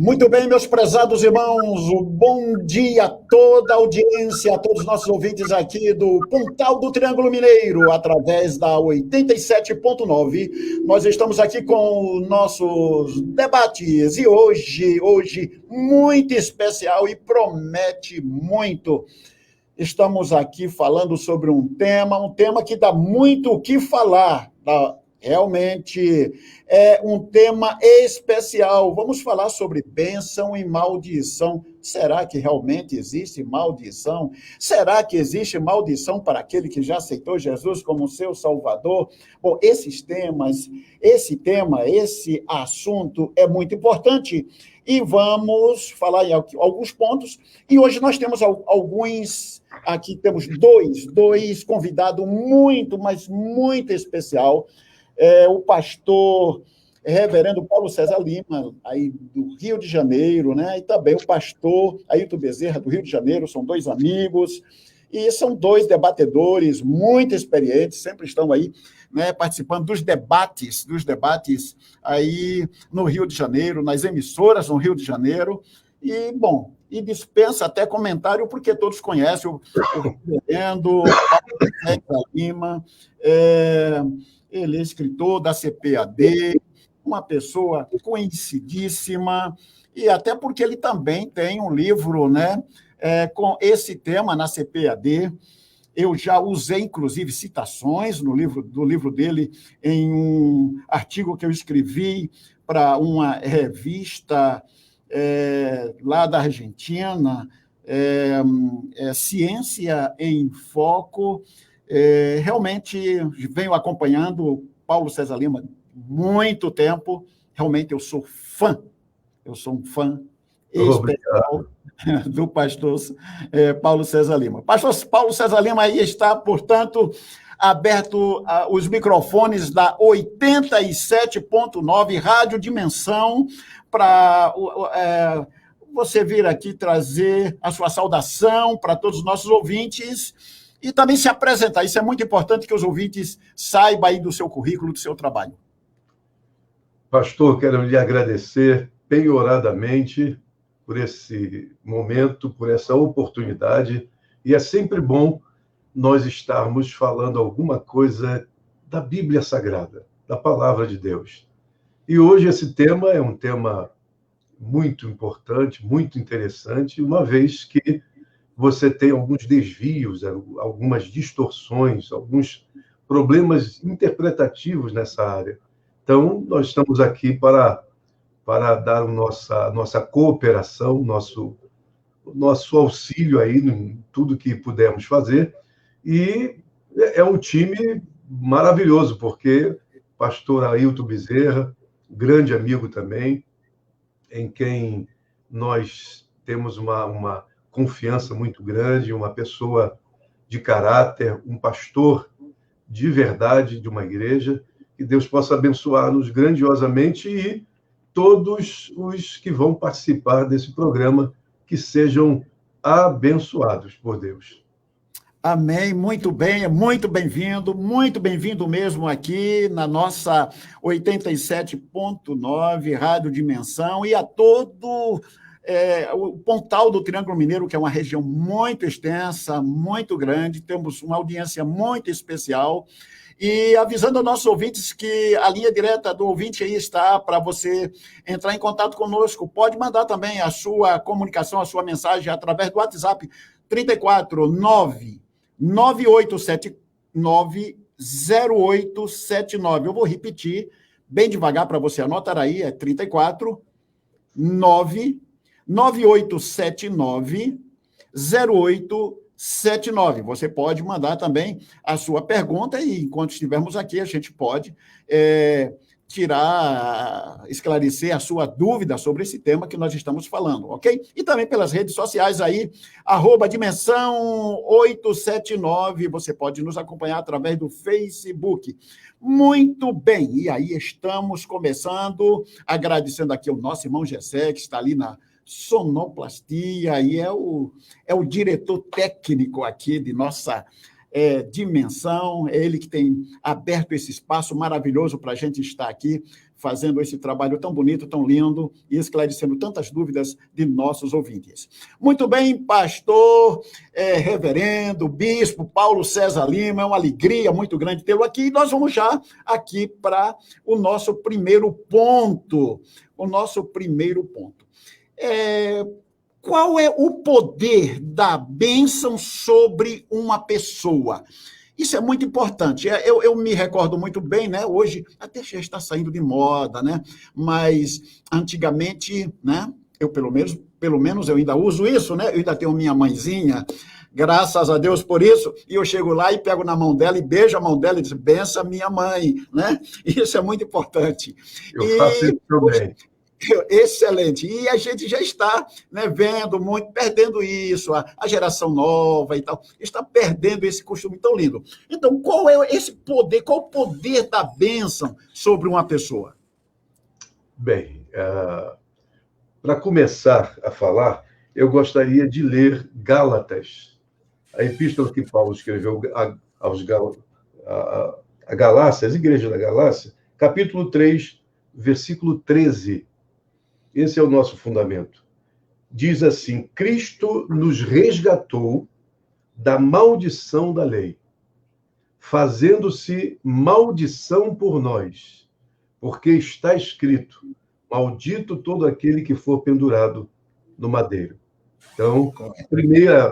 Muito bem, meus prezados irmãos, bom dia a toda a audiência, a todos os nossos ouvintes aqui do Pontal do Triângulo Mineiro, através da 87.9. Nós estamos aqui com nossos debates e hoje muito especial e promete muito. Estamos aqui falando sobre um tema que dá muito o que falar, realmente é um tema especial. Vamos falar sobre bênção e maldição. Será que realmente existe maldição? Será que existe maldição para aquele que já aceitou Jesus como seu Salvador? Bom, esse assunto é muito importante e vamos falar em alguns pontos. E hoje nós temos alguns, aqui temos dois convidados muito, mas muito especial. O pastor reverendo Paulo César Lima, aí do Rio de Janeiro, né? E também o pastor Ailton Bezerra, do Rio de Janeiro, são dois amigos, e são dois debatedores muito experientes, sempre estão aí, né, participando dos debates aí no Rio de Janeiro, nas emissoras no Rio de Janeiro, e, bom, e dispensa até comentário, porque todos conhecem o reverendo Paulo César Lima, ele é escritor da CPAD, uma pessoa conhecidíssima, e até porque ele também tem um livro, né, com esse tema na CPAD. Eu já usei, inclusive, citações do livro dele em um artigo que eu escrevi para uma revista lá da Argentina, Ciência em Foco. Realmente venho acompanhando o Paulo César Lima muito tempo, realmente eu sou um fã especial do pastor Paulo César Lima. Pastor Paulo César Lima aí está, portanto, aberto os microfones da 87.9 Rádio Dimensão para você vir aqui trazer a sua saudação para todos os nossos ouvintes e também se apresentar. Isso é muito importante que os ouvintes saibam aí do seu currículo, do seu trabalho. Pastor, quero lhe agradecer penhoradamente por esse momento, por essa oportunidade. E é sempre bom nós estarmos falando alguma coisa da Bíblia Sagrada, da Palavra de Deus. E hoje esse tema é um tema muito importante, muito interessante, uma vez que você tem alguns desvios, algumas distorções, alguns problemas interpretativos nessa área. Então, nós estamos aqui para dar nossa cooperação, nosso auxílio aí em tudo que pudermos fazer. E é um time maravilhoso, porque o pastor Ailton Bezerra, grande amigo também, em quem nós temos uma confiança muito grande, uma pessoa de caráter, um pastor de verdade de uma igreja, que Deus possa abençoar-nos grandiosamente e todos os que vão participar desse programa que sejam abençoados por Deus. Amém, muito bem, é muito bem-vindo mesmo aqui na nossa 87.9 Rádio Dimensão e a todo o Pontal do Triângulo Mineiro, que é uma região muito extensa, muito grande, temos uma audiência muito especial. E avisando aos nossos ouvintes que a linha direta do ouvinte aí está para você entrar em contato conosco. Pode mandar também a sua comunicação, a sua mensagem através do WhatsApp 349-9879-0879. Eu vou repetir bem devagar para você anotar aí, é 349-9879-0879. Você pode mandar também a sua pergunta e, enquanto estivermos aqui, a gente pode esclarecer a sua dúvida sobre esse tema que nós estamos falando, ok? E também pelas redes sociais aí, @dimensão879, você pode nos acompanhar através do Facebook. Muito bem, e aí estamos começando, agradecendo aqui ao nosso irmão Gessé, que está ali na sonoplastia, e é o diretor técnico aqui de nossa dimensão, é ele que tem aberto esse espaço maravilhoso para a gente estar aqui, fazendo esse trabalho tão bonito, tão lindo, e esclarecendo tantas dúvidas de nossos ouvintes. Muito bem, pastor, reverendo, bispo Paulo César Lima, é uma alegria muito grande tê-lo aqui, e nós vamos já aqui para o nosso primeiro ponto. Qual é o poder da bênção sobre uma pessoa? Isso é muito importante. Eu me recordo muito bem, né? Hoje até já está saindo de moda, né? Mas antigamente, né? Eu pelo menos eu ainda uso isso, né? Eu ainda tenho minha mãezinha, graças a Deus por isso, e eu chego lá e pego na mão dela e beijo a mão dela e digo, benção minha mãe, né? Isso é muito importante. Eu faço isso também. Excelente. E a gente já está, né, vendo muito, perdendo isso, a geração nova e tal, está perdendo esse costume tão lindo. Então, qual é esse poder, qual o poder da bênção sobre uma pessoa? Bem, para começar a falar, eu gostaria de ler Gálatas, a epístola que Paulo escreveu a Galácia, às igrejas da Galácia, capítulo 3, versículo 13. Esse é o nosso fundamento. Diz assim: Cristo nos resgatou da maldição da lei, fazendo-se maldição por nós, porque está escrito: maldito todo aquele que for pendurado no madeiro. Então, a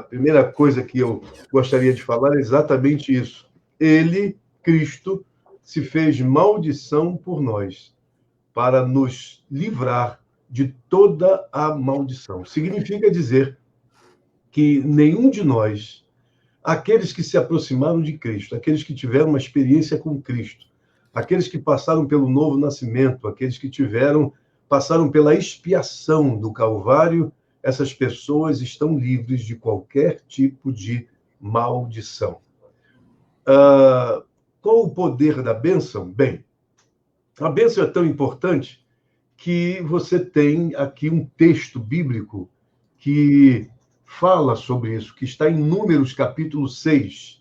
primeira coisa que eu gostaria de falar é exatamente isso. Ele, Cristo, se fez maldição por nós, para nos livrar de toda a maldição. Significa dizer que nenhum de nós, aqueles que se aproximaram de Cristo, aqueles que tiveram uma experiência com Cristo, aqueles que passaram pelo novo nascimento, aqueles que passaram pela expiação do Calvário, essas pessoas estão livres de qualquer tipo de maldição. Qual o poder da bênção? Bem, a bênção é tão importante que você tem aqui um texto bíblico que fala sobre isso, que está em Números, capítulo 6,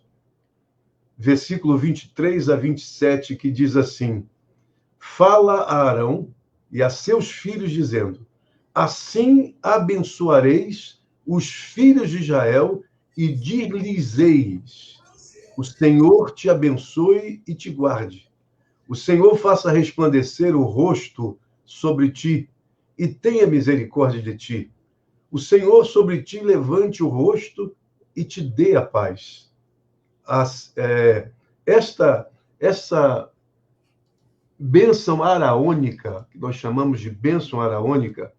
versículo 23 a 27, que diz assim: Fala a Arão e a seus filhos, dizendo: Assim abençoareis os filhos de Israel e dir-lhes-eis: O Senhor te abençoe e te guarde. O Senhor faça resplandecer o rosto sobre ti e tenha misericórdia de ti. O Senhor sobre ti levante o rosto e te dê a paz. Essa bênção araônica, que nós chamamos de bênção araônica,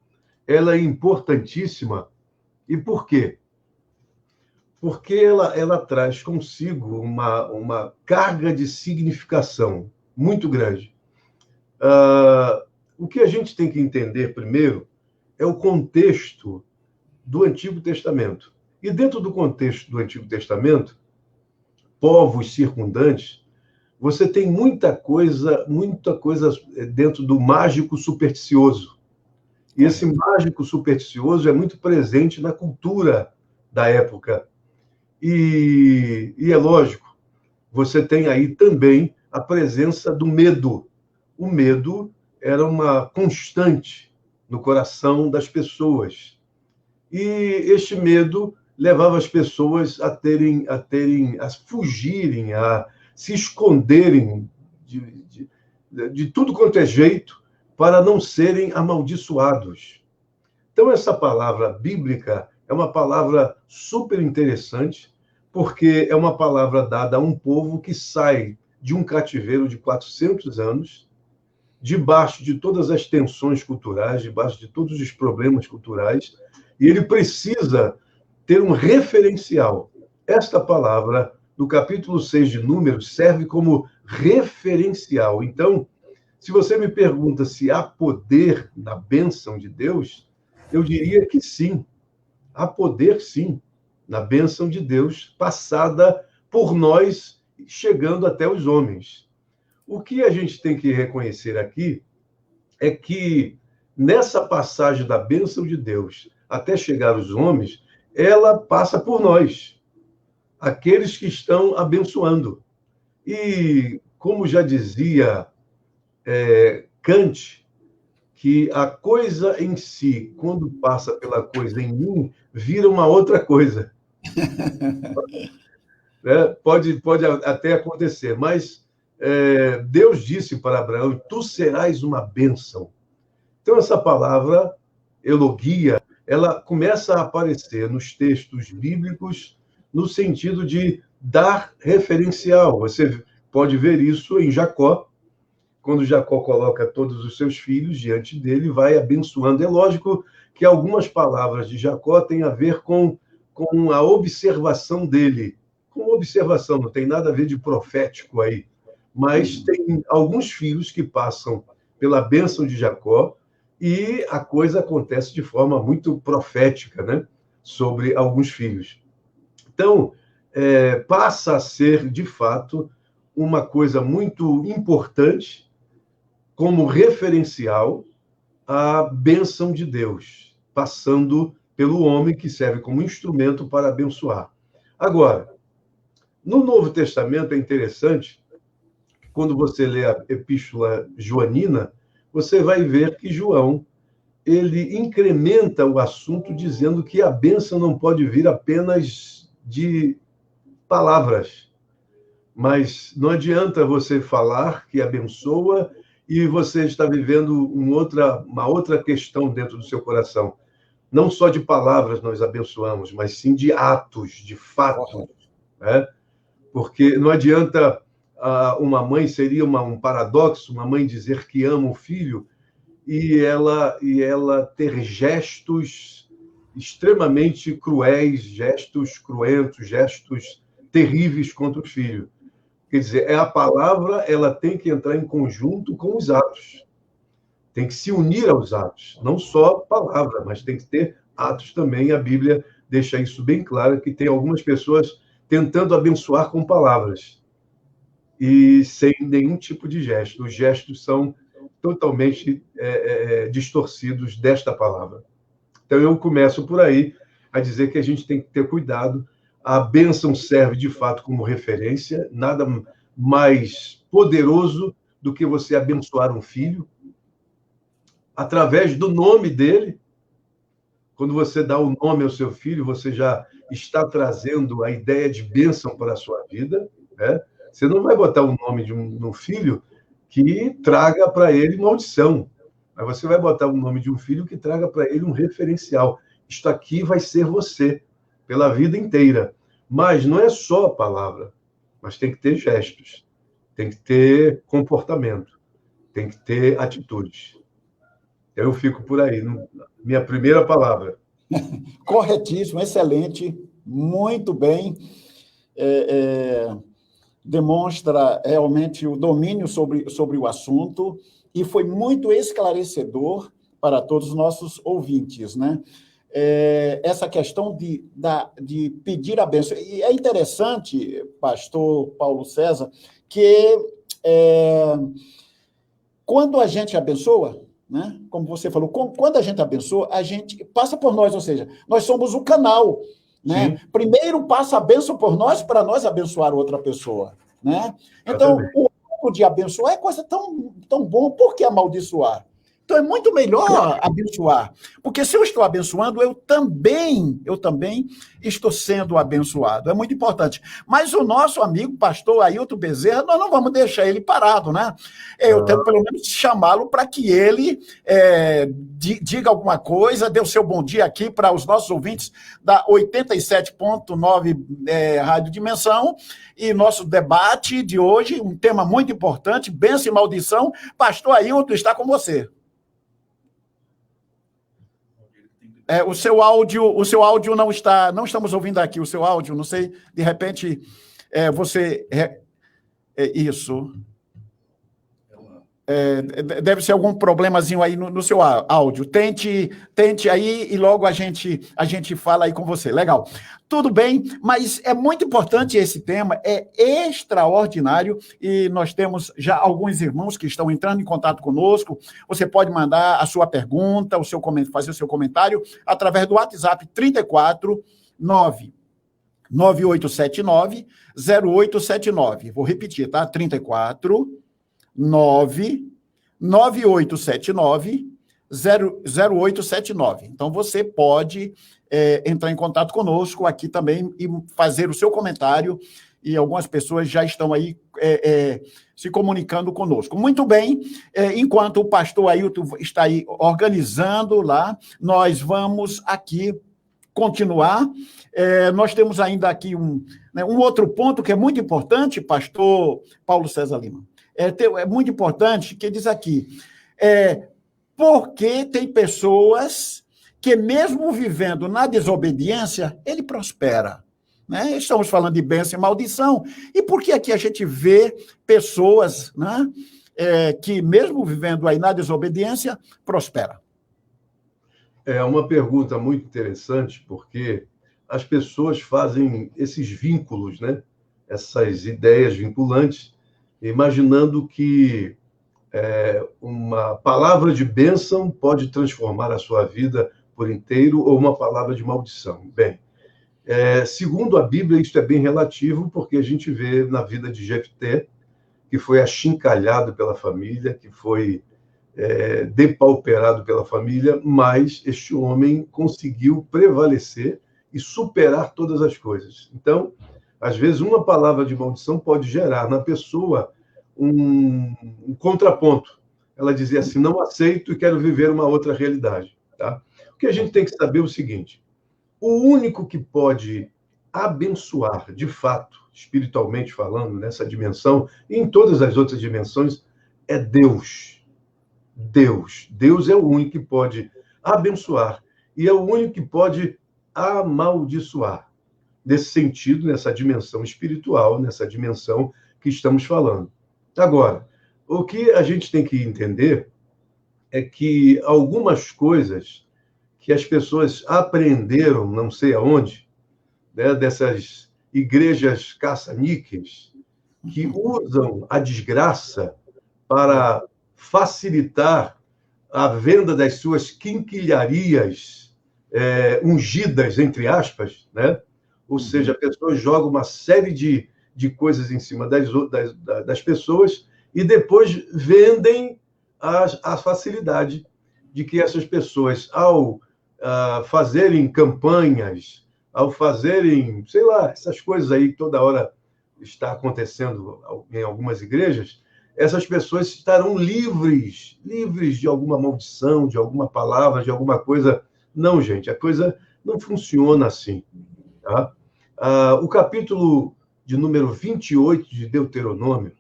ela é importantíssima. E por quê? Porque ela traz consigo uma carga de significação muito grande. O que a gente tem que entender primeiro é o contexto do Antigo Testamento. E dentro do contexto do Antigo Testamento, povos circundantes, você tem muita coisa dentro do mágico supersticioso. E esse mágico supersticioso é muito presente na cultura da época. E é lógico, você tem aí também a presença do medo. O medo era uma constante no coração das pessoas. E este medo levava as pessoas a fugirem, a se esconderem de tudo quanto é jeito para não serem amaldiçoados. Então, essa palavra bíblica é uma palavra super interessante, porque é uma palavra dada a um povo que sai de um cativeiro de 400 anos, debaixo de todas as tensões culturais, debaixo de todos os problemas culturais, e ele precisa ter um referencial. Esta palavra, do capítulo 6 de Números, serve como referencial. Então, se você me pergunta se há poder na bênção de Deus, eu diria que sim. Há poder, sim, na bênção de Deus, passada por nós, chegando até os homens. O que a gente tem que reconhecer aqui é que, nessa passagem da bênção de Deus até chegar aos homens, ela passa por nós. aqueles que estão abençoando. E, como já dizia Kant, que a coisa em si, quando passa pela coisa em mim, vira uma outra coisa. Pode até acontecer, mas Deus disse para Abraão: tu serás uma bênção. Então, essa palavra, elogia, ela começa a aparecer nos textos bíblicos no sentido de dar referencial. Você pode ver isso em Jacó, quando Jacó coloca todos os seus filhos diante dele, vai abençoando. É lógico que algumas palavras de Jacó têm a ver com a observação dele. Com observação, não tem nada a ver de profético aí. Mas tem alguns filhos que passam pela bênção de Jacó e a coisa acontece de forma muito profética, né? Sobre alguns filhos. Então, passa a ser, de fato, uma coisa muito importante como referencial a bênção de Deus, passando pelo homem que serve como instrumento para abençoar. Agora, no Novo Testamento é interessante, quando você lê a Epístola Joanina, você vai ver que João, ele incrementa o assunto dizendo que a bênção não pode vir apenas de palavras, mas não adianta você falar que abençoa e você está vivendo uma outra questão dentro do seu coração. Não só de palavras nós abençoamos, mas sim de atos, de fatos. Né? Porque não adianta uma mãe, seria um paradoxo, uma mãe dizer que ama o filho e ela ter gestos extremamente cruéis, gestos cruentos, gestos terríveis contra o filho. Quer dizer, a palavra ela tem que entrar em conjunto com os atos. Tem que se unir aos atos. Não só palavra, mas tem que ter atos também. A Bíblia deixa isso bem claro, que tem algumas pessoas tentando abençoar com palavras e sem nenhum tipo de gesto. Os gestos são totalmente distorcidos desta palavra. Então, eu começo por aí a dizer que a gente tem que ter cuidado. A bênção serve, de fato, como referência. Nada mais poderoso do que você abençoar um filho através do nome dele. Quando você dá o nome ao seu filho, você já está trazendo a ideia de bênção para a sua vida. Né? Você não vai botar o nome de um filho que traga para ele maldição, mas você vai botar o nome de um filho que traga para ele um referencial. Isto aqui vai ser você, pela vida inteira. Mas não é só a palavra, mas tem que ter gestos, tem que ter comportamento, tem que ter atitudes. Eu fico por aí, minha primeira palavra. Corretíssimo, excelente, muito bem. Demonstra realmente o domínio sobre o assunto e foi muito esclarecedor para todos os nossos ouvintes, né? Essa questão de pedir a bênção. E é interessante, pastor Paulo César, que quando a gente abençoa, né? Como você falou, quando a gente abençoa, a gente passa por nós, ou seja, nós somos o canal. Né? Primeiro passa a bênção por nós para nós abençoar outra pessoa. Né? Então, o ato de abençoar é coisa tão boa, por que amaldiçoar? Então, é muito melhor abençoar, porque se eu estou abençoando, eu também estou sendo abençoado. É muito importante. Mas o nosso amigo, pastor Ailton Bezerra, nós não vamos deixar ele parado, né? Eu tenho, pelo menos, chamá-lo para que ele diga alguma coisa, dê o seu bom dia aqui para os nossos ouvintes da 87.9 Rádio Dimensão, e nosso debate de hoje, um tema muito importante, bênção e maldição. Pastor Ailton está com você. O seu áudio não estamos ouvindo aqui, o seu áudio, não sei, de repente, você... isso. Deve ser algum problemazinho aí no seu áudio. Tente aí e logo a gente fala aí com você. Legal. Tudo bem, mas é muito importante esse tema, é extraordinário e nós temos já alguns irmãos que estão entrando em contato conosco. Você pode mandar a sua pergunta, fazer o seu comentário através do WhatsApp 34 9 9879-0879. Vou repetir, tá? 34 99879-0879. Então, você pode entrar em contato conosco aqui também e fazer o seu comentário, e algumas pessoas já estão aí se comunicando conosco. Muito bem, enquanto o pastor Ailton está aí organizando lá, nós vamos aqui continuar. Nós temos ainda aqui um outro ponto que é muito importante, pastor Paulo César Lima. É muito importante, que diz aqui, porque tem pessoas que, mesmo vivendo na desobediência, ele prospera. Né? Estamos falando de bênção e maldição. E por que aqui a gente vê pessoas, né, que, mesmo vivendo aí na desobediência, prospera? É uma pergunta muito interessante, porque as pessoas fazem esses vínculos, né? Essas ideias vinculantes, imaginando que uma palavra de bênção pode transformar a sua vida por inteiro, ou uma palavra de maldição. Bem, segundo a Bíblia, isso é bem relativo, porque a gente vê na vida de Jefté, que foi achincalhado pela família, que foi depauperado pela família, mas este homem conseguiu prevalecer e superar todas as coisas. Então, às vezes, uma palavra de maldição pode gerar na pessoa um contraponto. Ela dizia assim, não aceito e quero viver uma outra realidade. Tá? O que a gente tem que saber é o seguinte, o único que pode abençoar, de fato, espiritualmente falando, nessa dimensão, e em todas as outras dimensões, é Deus. Deus. Deus é o único que pode abençoar e é o único que pode amaldiçoar. Nesse sentido, nessa dimensão espiritual, nessa dimensão que estamos falando. Agora, o que a gente tem que entender é que algumas coisas que as pessoas aprenderam, não sei aonde, né, dessas igrejas caça-níqueis, que usam a desgraça para facilitar a venda das suas quinquilharias ungidas, entre aspas, né? Ou seja, a pessoa joga uma série de coisas em cima das pessoas e depois vendem a facilidade de que essas pessoas, ao fazerem campanhas, ao fazerem, sei lá, essas coisas aí que toda hora está acontecendo em algumas igrejas, essas pessoas estarão livres de alguma maldição, de alguma palavra, de alguma coisa. Não, gente, a coisa não funciona assim. Tá? O capítulo de número 28 de Deuteronômio,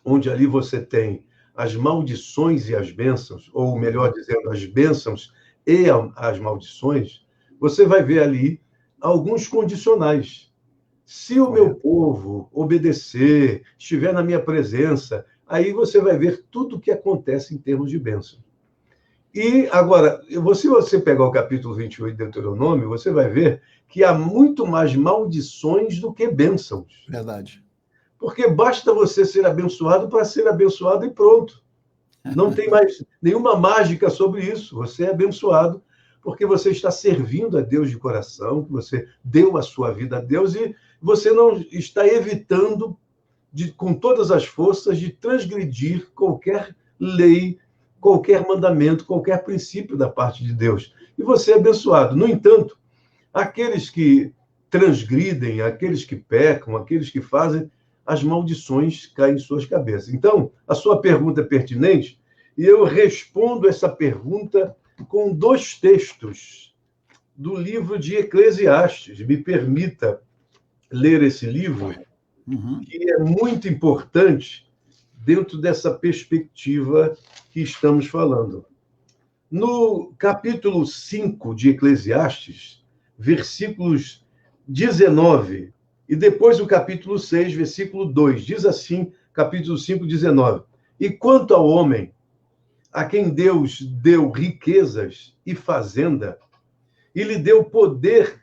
onde ali você tem as maldições e as bênçãos, ou melhor dizendo, as bênçãos e as maldições, você vai ver ali alguns condicionais. Se o meu povo obedecer, estiver na minha presença, aí você vai ver tudo o que acontece em termos de bênção. E, agora, se você pegar o capítulo 28 de Deuteronômio, você vai ver que há muito mais maldições do que bênçãos. Verdade. Porque basta você ser abençoado para ser abençoado e pronto. Não tem mais nenhuma mágica sobre isso. Você é abençoado porque você está servindo a Deus de coração, que você deu a sua vida a Deus e você não está evitando, com todas as forças, de transgredir qualquer lei, qualquer mandamento, qualquer princípio da parte de Deus. E você é abençoado. No entanto, aqueles que transgridem, aqueles que pecam, aqueles que fazem, as maldições caem em suas cabeças. Então, a sua pergunta é pertinente e eu respondo essa pergunta com 2 textos do livro de Eclesiastes. Me permita ler esse livro, que é muito importante dentro dessa perspectiva que estamos falando. No capítulo 5 de Eclesiastes, versículos 19, e depois o capítulo 6, versículo 2, diz assim, capítulo 5, 19. E quanto ao homem, a quem Deus deu riquezas e fazenda, e lhe deu poder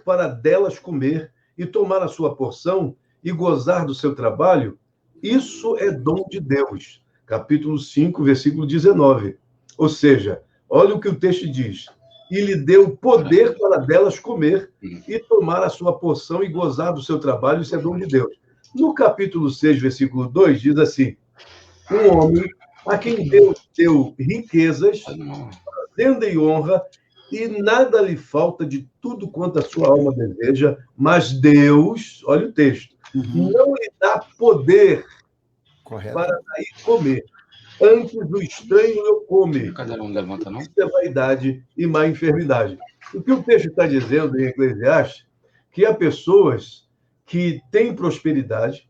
para delas comer e tomar a sua porção e gozar do seu trabalho, isso é dom de Deus. Capítulo 5, versículo 19. Ou seja, olha o que o texto diz. e lhe deu poder para delas comer e tomar a sua porção e gozar do seu trabalho, isso é dom de Deus. No capítulo 6, versículo 2, diz assim: um homem a quem Deus deu riquezas, fazenda e honra, e nada lhe falta de tudo quanto a sua alma deseja, mas Deus, olha o texto, não lhe dá poder para daí comer. Antes o estranho eu come. Isso é vaidade e má enfermidade. O que o texto está dizendo em Eclesiastes, que há pessoas que têm prosperidade,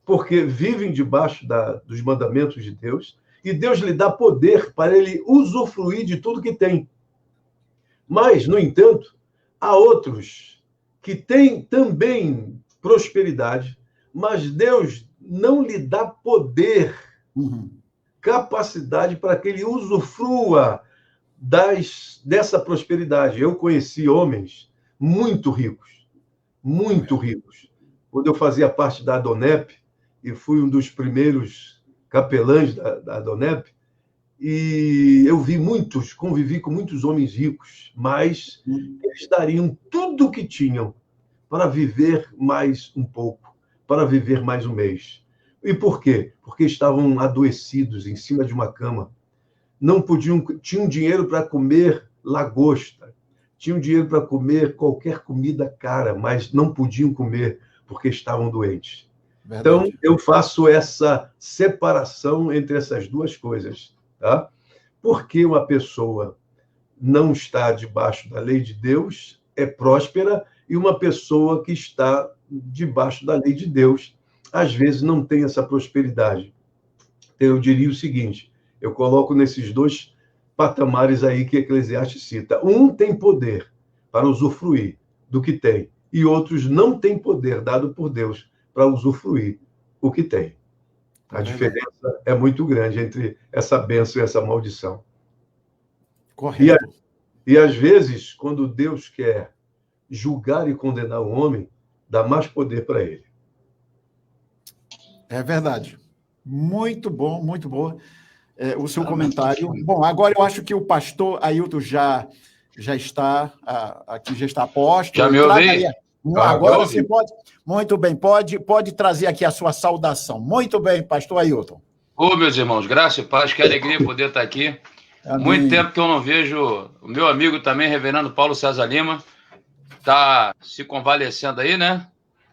porque vivem debaixo dos mandamentos de Deus, e Deus lhe dá poder para ele usufruir de tudo que tem. Mas, no entanto, há outros que têm também prosperidade, mas Deus não lhe dá poder, capacidade para que ele usufrua dessa prosperidade. Eu conheci homens muito ricos, muito ricos. Quando eu fazia parte da Adonep, e fui um dos primeiros capelães da Adonep, e eu convivi com muitos homens ricos, mas eles dariam tudo o que tinham para viver mais um pouco, para viver mais um mês. E por quê? Porque estavam adoecidos em cima de uma cama. Não podiam, tinham dinheiro para comer lagosta, tinham dinheiro para comer qualquer comida cara, mas não podiam comer porque estavam doentes. Verdade. Então, eu faço essa separação entre essas duas coisas. Tá? Porque uma pessoa não está debaixo da lei de Deus é próspera, e uma pessoa que está debaixo da lei de Deus, às vezes, não tem essa prosperidade. Então, eu diria o seguinte, eu coloco nesses dois patamares aí que Eclesiastes cita. Um tem poder para usufruir do que tem, e outros não têm poder dado por Deus para usufruir o que tem. A diferença é muito grande entre essa bênção e essa maldição. Correto. E às vezes, quando Deus quer julgar e condenar o homem, dá mais poder para ele. É verdade. Muito bom, muito bom o seu comentário. Bom, agora eu acho que o pastor Ailton já está aqui, já está a posto. Já me ouvi? Agora você pode... Muito bem, pode trazer aqui a sua saudação. Muito bem, pastor Ailton. Ô, meus irmãos, graça e paz, que alegria poder estar aqui. Amém. Muito tempo que eu não vejo o meu amigo também, reverendo Paulo César Lima, está se convalescendo aí, né?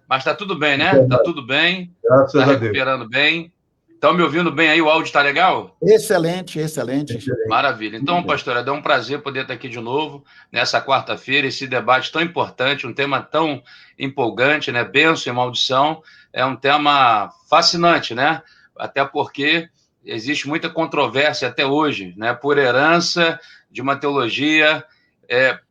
Mas está tudo bem, né? Está tudo bem, está recuperando bem. Estão me ouvindo bem aí? O áudio está legal? Excelente, excelente. Maravilha. Então, pastora, é um prazer poder estar aqui de novo nessa quarta-feira, esse debate tão importante, um tema tão empolgante, né? Bênção e maldição. É um tema fascinante, né? Até porque existe muita controvérsia até hoje, né? Por herança de uma teologia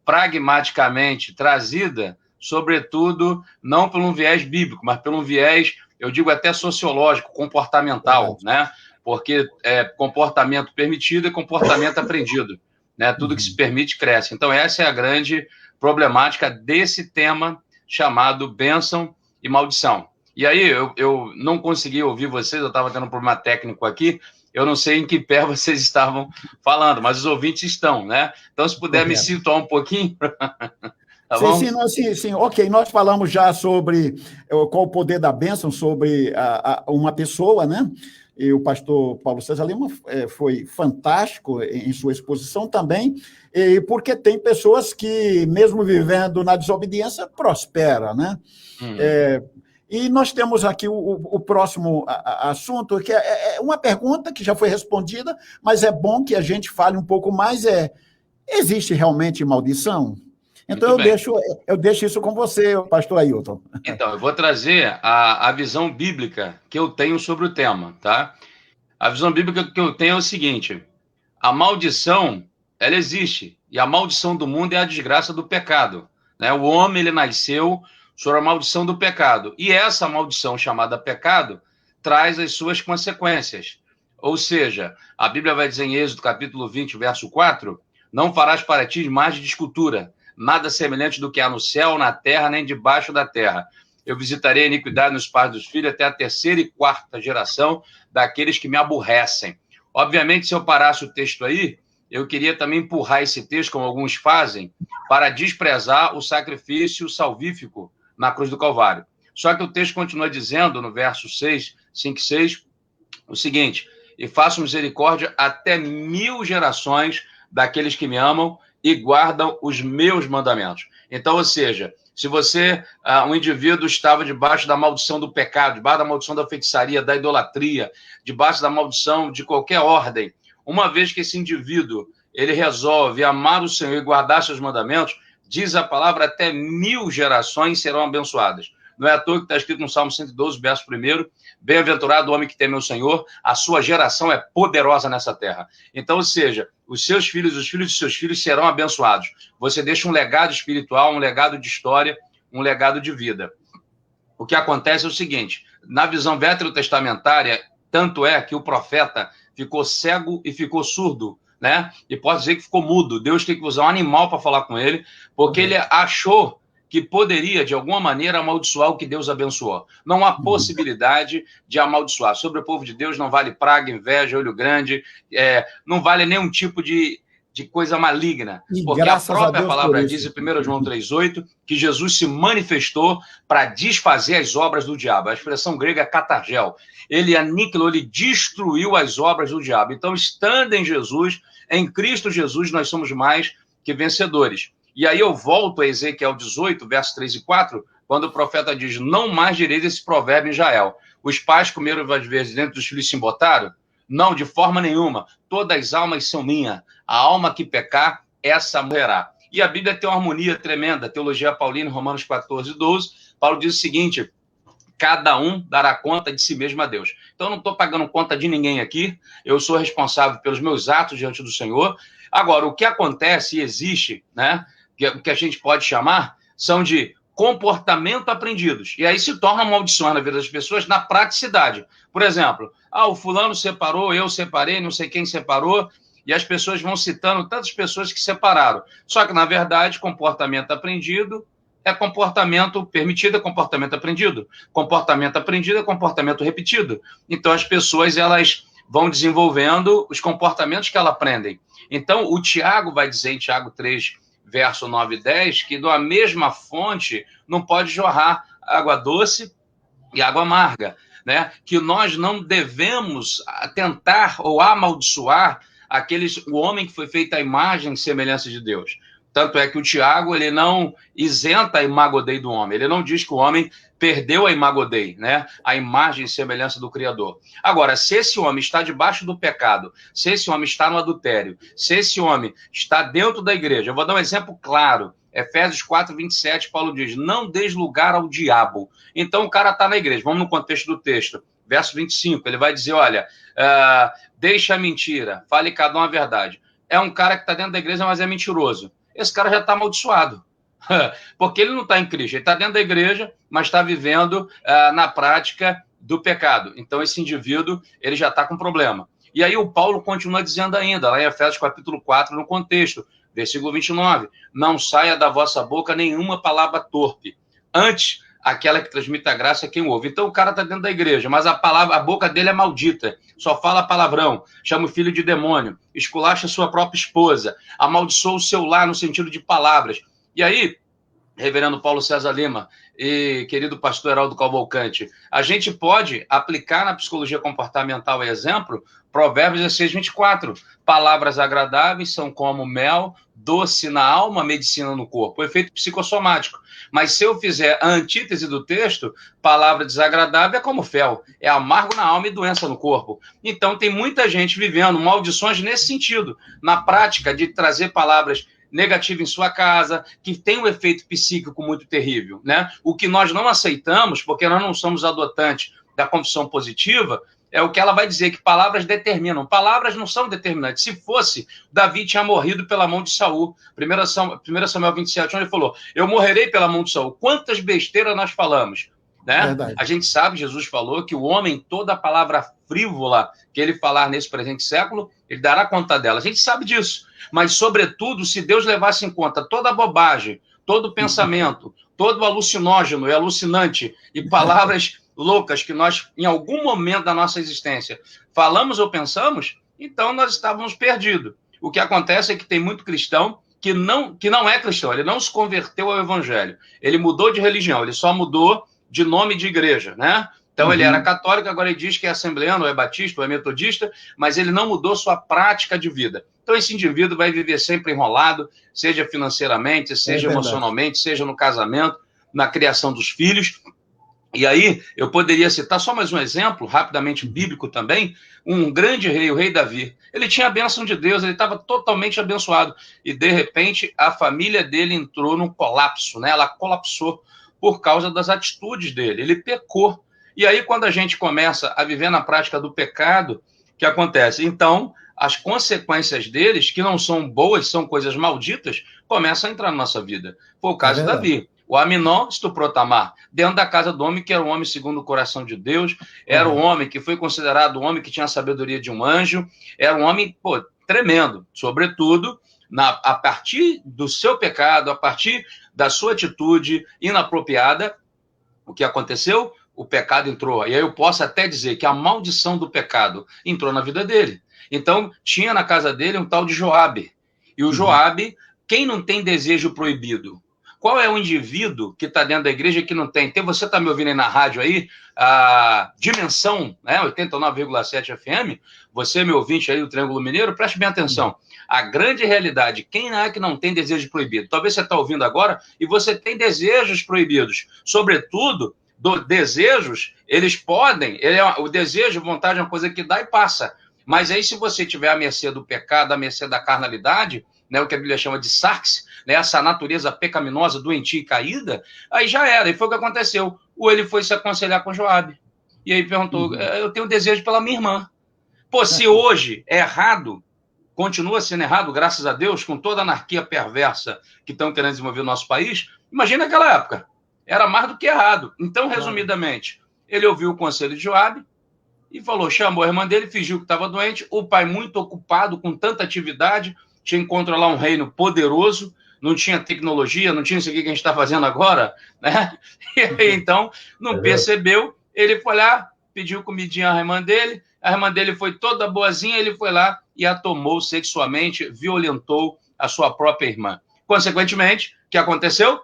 pragmaticamente trazida, sobretudo, não por um viés bíblico, mas por um viés, eu digo até sociológico, comportamental, né? Porque comportamento permitido e comportamento aprendido, né? Tudo que se permite cresce. Então, essa é a grande problemática desse tema chamado bênção e maldição. E aí, eu não consegui ouvir vocês, eu estava tendo um problema técnico aqui, eu não sei em que pé vocês estavam falando, mas os ouvintes estão, né? Então, se puder me situar um pouquinho... Tá sim. Ok, nós falamos já sobre qual o poder da bênção sobre uma pessoa, né? E o pastor Paulo César Lima foi fantástico em sua exposição também, porque tem pessoas que, mesmo vivendo na desobediência, prosperam, né? E nós temos aqui o próximo assunto, que é uma pergunta que já foi respondida, mas é bom que a gente fale um pouco mais, existe realmente maldição? Então, eu deixo isso com você, pastor Ailton. Então, eu vou trazer a visão bíblica que eu tenho sobre o tema, tá? A visão bíblica que eu tenho é o seguinte: a maldição, ela existe, e a maldição do mundo é a desgraça do pecado, né? O homem, ele nasceu sobre a maldição do pecado, e essa maldição chamada pecado traz as suas consequências. Ou seja, a Bíblia vai dizer em Êxodo, capítulo 20, verso 4, não farás para ti imagem de escultura, nada semelhante do que há no céu, na terra, nem debaixo da terra. Eu visitarei a iniquidade nos pais dos filhos até a terceira e quarta geração daqueles que me aborrecem. Obviamente, se eu parasse o texto aí, eu queria também empurrar esse texto, como alguns fazem, para desprezar o sacrifício salvífico na cruz do Calvário. Só que o texto continua dizendo, no verso 6, 5 e 6, o seguinte: e faço misericórdia até 1000 gerações daqueles que me amam e guardam os meus mandamentos. Então, ou seja, se você, um indivíduo estava debaixo da maldição do pecado, debaixo da maldição da feitiçaria, da idolatria, debaixo da maldição de qualquer ordem, uma vez que esse indivíduo ele resolve amar o Senhor e guardar seus mandamentos, diz a palavra, até 1000 gerações serão abençoadas. Não é à toa que está escrito no Salmo 112, verso 1, bem-aventurado o homem que teme o Senhor, a sua geração é poderosa nessa terra. Então, ou seja, os seus filhos, os filhos de seus filhos serão abençoados. Você deixa um legado espiritual, um legado de história, um legado de vida. O que acontece é o seguinte: na visão veterotestamentária, tanto é que o profeta ficou cego e ficou surdo, né? E pode dizer que ficou mudo. Deus tem que usar um animal para falar com ele, porque ele achou que poderia, de alguma maneira, amaldiçoar o que Deus abençoou. Não há possibilidade de amaldiçoar. Sobre o povo de Deus não vale praga, inveja, olho grande, não vale nenhum tipo de coisa maligna. Porque a própria palavra diz em 1 João 3,8 que Jesus se manifestou para desfazer as obras do diabo. A expressão grega é katargel. Ele aniquilou, ele destruiu as obras do diabo. Então, estando em Jesus, em Cristo Jesus, nós somos mais que vencedores. E aí eu volto a Ezequiel 18, versos 3 e 4, quando o profeta diz: não mais direis esse provérbio em Israel. Os pais comeram as vezes dentro dos filhos se embotaram? Não, de forma nenhuma. Todas as almas são minhas. A alma que pecar, essa morrerá. E a Bíblia tem uma harmonia tremenda. Teologia Paulina, Romanos 14, 12. Paulo diz o seguinte: cada um dará conta de si mesmo a Deus. Então, eu não estou pagando conta de ninguém aqui. Eu sou responsável pelos meus atos diante do Senhor. Agora, o que acontece e existe, né, que a gente pode chamar, são de comportamento aprendidos. E aí se torna uma maldição na vida das pessoas na praticidade. Por exemplo, o fulano separou, eu separei, não sei quem separou, e as pessoas vão citando tantas pessoas que separaram. Só que, na verdade, comportamento aprendido é comportamento permitido, é comportamento aprendido. Comportamento aprendido é comportamento repetido. Então, as pessoas, elas vão desenvolvendo os comportamentos que elas aprendem. Então, o Tiago vai dizer em Tiago 3, verso 9 e 10, que da mesma fonte não pode jorrar água doce e água amarga, né? Que nós não devemos tentar ou amaldiçoar o homem que foi feito à imagem e semelhança de Deus. Tanto é que o Tiago, ele não isenta a imago Dei do homem. Ele não diz que o homem perdeu a imago Dei, né? A imagem e semelhança do Criador. Agora, se esse homem está debaixo do pecado, se esse homem está no adultério, se esse homem está dentro da igreja, eu vou dar um exemplo claro. Efésios 4, 27, Paulo diz: não deis lugar ao diabo. Então, o cara está na igreja. Vamos no contexto do texto. Verso 25, ele vai dizer: olha, deixa a mentira, fale cada um a verdade. É um cara que está dentro da igreja, mas é mentiroso. Esse cara já está amaldiçoado, porque ele não está em Cristo, ele está dentro da igreja, mas está vivendo na prática do pecado. Então, esse indivíduo, ele já está com problema. E aí o Paulo continua dizendo ainda, lá em Efésios capítulo 4, no contexto, versículo 29, não saia da vossa boca nenhuma palavra torpe, antes aquela que transmite a graça a quem ouve. Então, o cara está dentro da igreja, mas a boca dele é maldita, só fala palavrão, chama o filho de demônio, esculacha a sua própria esposa, amaldiçoa o seu lar no sentido de palavras. E aí, reverendo Paulo César Lima e querido pastor Heraldo Cavalcante, a gente pode aplicar na psicologia comportamental, exemplo, Provérbios 16, 24. Palavras agradáveis são como mel, doce na alma, medicina no corpo. O efeito psicossomático. Mas se eu fizer a antítese do texto, palavra desagradável é como fel, é amargo na alma e doença no corpo. Então tem muita gente vivendo maldições nesse sentido, na prática de trazer palavras negativas em sua casa, que tem um efeito psíquico muito terrível, né? O que nós não aceitamos, porque nós não somos adotantes da confissão positiva, é o que ela vai dizer, que palavras determinam. Palavras não são determinantes. Se fosse, Davi tinha morrido pela mão de Saul. 1 Samuel 27, onde ele falou: eu morrerei pela mão de Saul. Quantas besteiras nós falamos, né? A gente sabe, Jesus falou que o homem, toda palavra frívola que ele falar nesse presente século, ele dará conta dela. A gente sabe disso. Mas, sobretudo, se Deus levasse em conta toda a bobagem, todo o pensamento, todo o alucinógeno e alucinante e palavras loucas que nós, em algum momento da nossa existência, falamos ou pensamos, então nós estávamos perdidos. O que acontece é que tem muito cristão que não é cristão, ele não se converteu ao evangelho, ele mudou de religião, ele só mudou de nome de igreja, né? Então ele era católico, agora ele diz que é assembleano, ou é batista, ou é metodista, mas ele não mudou sua prática de vida. Então esse indivíduo vai viver sempre enrolado, seja financeiramente, seja emocionalmente, seja no casamento, na criação dos filhos. E aí, eu poderia citar só mais um exemplo, rapidamente bíblico também, um grande rei, o rei Davi. Ele tinha a bênção de Deus, ele estava totalmente abençoado. E, de repente, a família dele entrou num colapso, né? Ela colapsou por causa das atitudes dele. Ele pecou. E aí, quando a gente começa a viver na prática do pecado, o que acontece? Então, as consequências deles, que não são boas, são coisas malditas, começam a entrar na nossa vida. Foi o caso de Davi. O Aminon estuprou Tamar, dentro da casa do homem que era um homem segundo o coração de Deus, era um homem que foi considerado um homem que tinha a sabedoria de um anjo, era um homem, tremendo, sobretudo, a partir do seu pecado, a partir da sua atitude inapropriada, o que aconteceu? O pecado entrou. E aí eu posso até dizer que a maldição do pecado entrou na vida dele. Então, tinha na casa dele um tal de Joabe. E o Joabe, quem não tem desejo proibido? Qual é o indivíduo que está dentro da igreja que não tem? Você está me ouvindo aí na rádio aí, a Dimensão, né, 89,7 FM, você, meu ouvinte aí do Triângulo Mineiro, preste bem atenção. A grande realidade, quem é que não tem desejo proibido? Talvez você está ouvindo agora e você tem desejos proibidos. Sobretudo, desejos, eles podem, o desejo, vontade é uma coisa que dá e passa. Mas aí, se você estiver à mercê do pecado, à mercê da carnalidade, né, o que a Bíblia chama de sarx, né, essa natureza pecaminosa, doentia e caída, aí já era. E foi o que aconteceu. Ele foi se aconselhar com Joabe. E aí perguntou, eu tenho desejo pela minha irmã. Se hoje é errado, continua sendo errado, graças a Deus, com toda a anarquia perversa que estão querendo desenvolver no nosso país, imagina naquela época. Era mais do que errado. Então, resumidamente, ele ouviu o conselho de Joabe e falou, chamou a irmã dele, fingiu que estava doente, o pai muito ocupado com tanta atividade, tinha que controlar um reino poderoso, não tinha tecnologia, não tinha isso aqui que a gente está fazendo agora, né? E aí, então, não percebeu, ele foi lá, pediu comidinha à irmã dele, a irmã dele foi toda boazinha, ele foi lá e a tomou sexualmente, violentou a sua própria irmã. Consequentemente, o que aconteceu?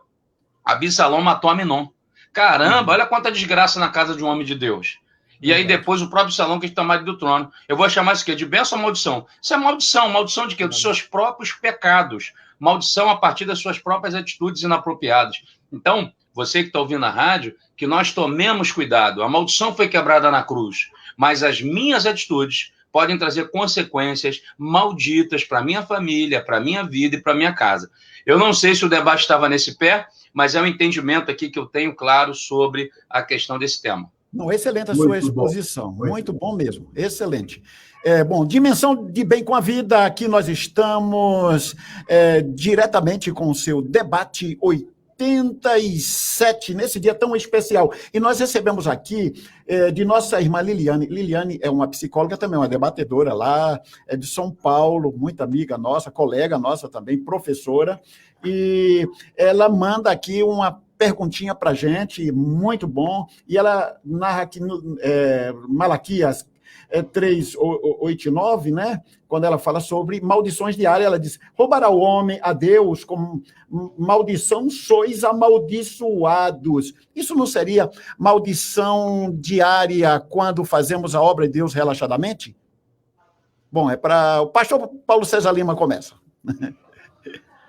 Absalão matou Aminon. Caramba, olha quanta desgraça na casa de um homem de Deus. E aí depois o próprio Absalão que está marido do trono. Eu vou chamar isso aqui de bênção ou maldição? Isso é maldição. Maldição de quê? Dos seus próprios pecados. Maldição a partir das suas próprias atitudes inapropriadas. Então, você que está ouvindo a rádio, que nós tomemos cuidado. A maldição foi quebrada na cruz, mas as minhas atitudes podem trazer consequências malditas para minha família, para minha vida e para minha casa. Eu não sei se o debate estava nesse pé, mas é um entendimento aqui que eu tenho claro sobre a questão desse tema. Não, excelente a sua exposição, muito bom mesmo, excelente. Bom, Dimensão de Bem com a Vida, aqui nós estamos diretamente com o seu debate 87, nesse dia tão especial. E nós recebemos aqui de nossa irmã Liliane. Liliane é uma psicóloga também, uma debatedora lá, é de São Paulo, muita amiga nossa, colega nossa também, professora, e ela manda aqui uma perguntinha para a gente, muito bom, e ela narra aqui no Malaquias 3:8 e 9, né? Quando ela fala sobre maldições diárias, ela diz, roubará o homem a Deus com maldição, sois amaldiçoados. Isso não seria maldição diária quando fazemos a obra de Deus relaxadamente? Bom, é para o pastor Paulo César Lima começa.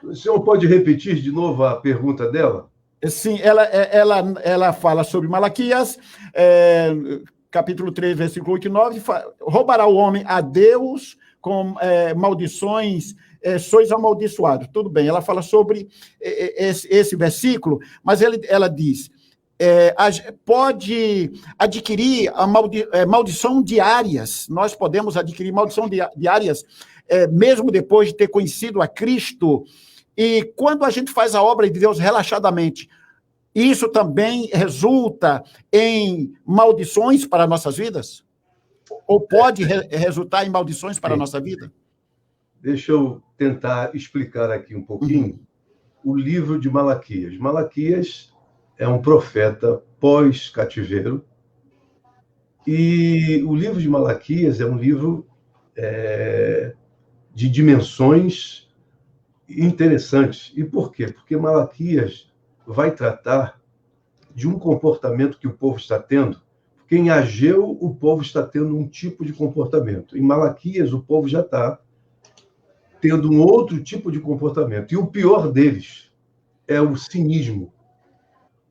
O senhor pode repetir de novo a pergunta dela? Sim, ela fala sobre Malaquias, capítulo 3, versículo 8 e 9, roubará o homem a Deus com maldições, sois amaldiçoados. Tudo bem, ela fala sobre esse versículo, mas ela diz, pode adquirir maldição diárias, nós podemos adquirir maldição diárias, mesmo depois de ter conhecido a Cristo. E quando a gente faz a obra de Deus relaxadamente, isso também resulta em maldições para nossas vidas? Ou pode resultar em maldições para a nossa vida? Deixa eu tentar explicar aqui um pouquinho o livro de Malaquias. Malaquias é um profeta pós-cativeiro, e o livro de Malaquias é um livro de dimensões interessantes. E por quê? Porque Malaquias vai tratar de um comportamento que o povo está tendo, porque em Ageu o povo está tendo um tipo de comportamento. Em Malaquias o povo já está tendo um outro tipo de comportamento. E o pior deles é o cinismo.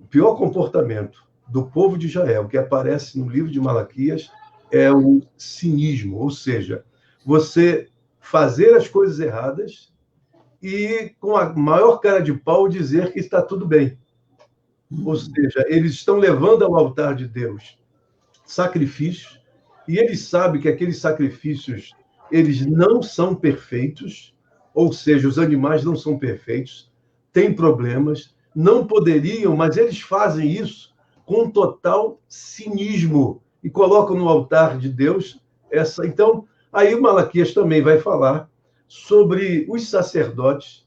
O pior comportamento do povo de Israel, que aparece no livro de Malaquias, é o cinismo, ou seja, você fazer as coisas erradas e, com a maior cara de pau, dizer que está tudo bem. Ou seja, eles estão levando ao altar de Deus sacrifícios, e eles sabem que aqueles sacrifícios eles não são perfeitos, ou seja, os animais não são perfeitos, têm problemas, não poderiam, mas eles fazem isso com total cinismo e colocam no altar de Deus essa. Então, aí o Malaquias também vai falar sobre os sacerdotes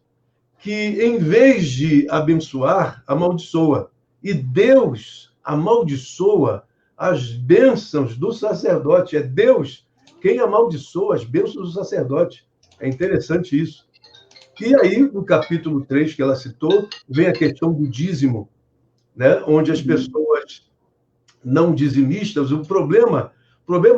que, em vez de abençoar, amaldiçoa. E Deus amaldiçoa as bênçãos do sacerdote. É Deus quem amaldiçoa as bênçãos do sacerdote. É interessante isso. E aí, no capítulo 3, que ela citou, vem a questão do dízimo, né? Onde as pessoas não dizimistas, o problema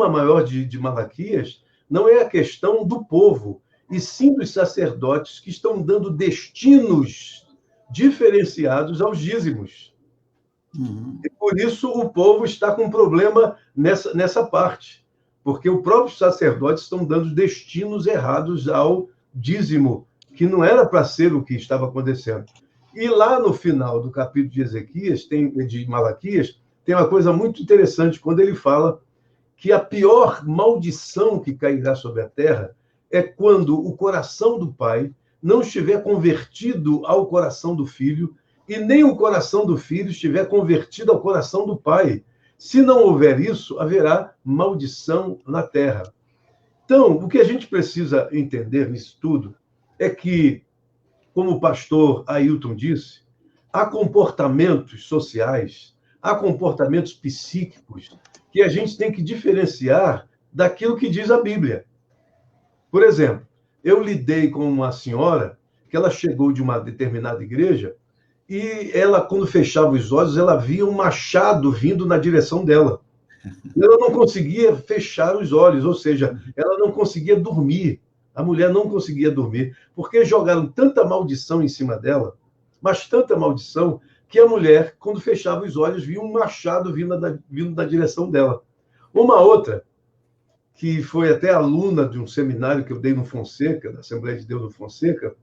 maior de Malaquias não é a questão do povo, e sim dos sacerdotes que estão dando destinos diferenciados aos dízimos. E por isso o povo está com problema nessa parte, porque os próprios sacerdotes estão dando destinos errados ao dízimo, que não era para ser o que estava acontecendo. E lá no final do capítulo de de Malaquias, tem uma coisa muito interessante, quando ele fala que a pior maldição que cairá sobre a terra é quando o coração do pai não estiver convertido ao coração do filho, e nem o coração do filho estiver convertido ao coração do pai. Se não houver isso, haverá maldição na terra. Então, o que a gente precisa entender nisso tudo é que, como o pastor Ailton disse, há comportamentos sociais, há comportamentos psíquicos que a gente tem que diferenciar daquilo que diz a Bíblia. Por exemplo, eu lidei com uma senhora que ela chegou de uma determinada igreja e ela, quando fechava os olhos, ela via um machado vindo na direção dela. Ela não conseguia fechar os olhos, ou seja, ela não conseguia dormir. A mulher não conseguia dormir, porque jogaram tanta maldição em cima dela, mas tanta maldição, que a mulher, quando fechava os olhos, via um machado vindo da direção dela. Uma outra, que foi até aluna de um seminário que eu dei no Fonseca, da Assembleia de Deus no Fonseca,